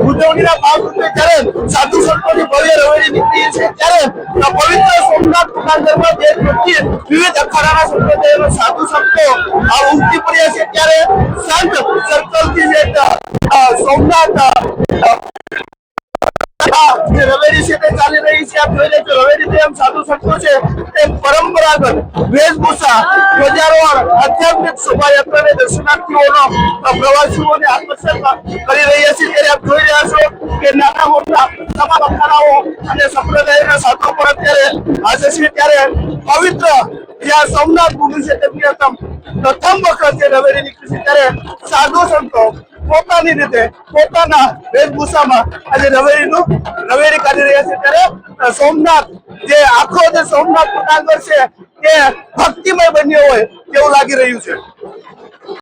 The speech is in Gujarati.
ઉજવણીના ભાગરૂપે જ્યારે સાધુ સંતોની ભવ્ય રવેડી નીકળી છે ત્યારે પવિત્ર સોમનાથ મંદિરમાં વિવિધ અખાડાના સંપ્રદાયના સાધુ સંતો ઉમટી પડ્યા છે ત્યારે સંત સર્કલથી જે સોમનાથ રવેડી છે તે ચાલી રહી છે. આપ જોઈ રહ્યા છો રવેડી જેમ સાધુ સંતો છે તે પરંપરાગત વેશભૂષા ધ્વજારોહણ આધ્યાત્મિક શોભાયાત્રાને દર્શનાર્થીઓનો પ્રવાસીઓને આકર્ષિત કરી રહ્યા છે. ત્યારે આપ જોઈ રહ્યા છો કે નાના મોટા તમામ અખાડાઓ અને સંપ્રદાયના સાધુઓ પણ અત્યારે હાજર છે. ત્યારે પવિત્ર જ્યાં સોમનાથ ભૂમિ છે તેમની પ્રથમ વખત જે રવેડી નીકળી છે ત્યારે સાધુ સંતો પોતાની રીતે પોતાના વેશભૂષામાં આજે રવેડી કાઢી રહ્યા છે. ત્યારે સોમનાથ જે આખો જે સોમનાથ પ્રાંગણ છે તે ભક્તિમય બન્યો હોય તેવું લાગી રહ્યું છે.